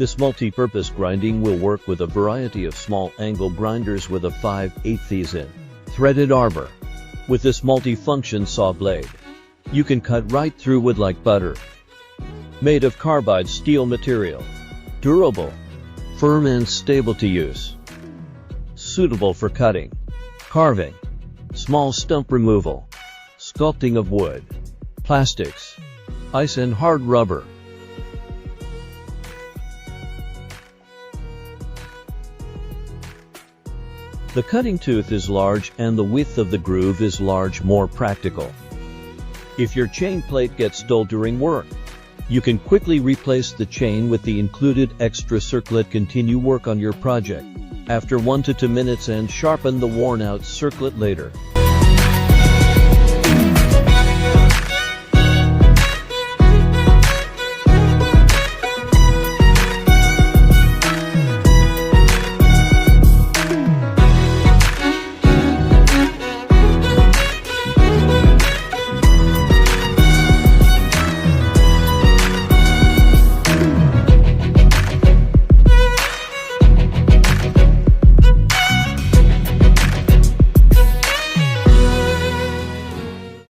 This multi-purpose grinding will work with a variety of small angle grinders with a 5/8 in threaded arbor. With this multifunction saw blade, you can cut right through wood like butter. Made of carbide steel material, durable, firm and stable to use. Suitable for cutting, carving, small stump removal, sculpting of wood, plastics, ice and hard rubber. The cutting tooth is large and the width of the groove is large, more practical. If your chain plate gets dull during work, you can quickly replace the chain with the included extra circlet. Continue work on your project after 1 to 2 minutes and sharpen the worn out circlet later.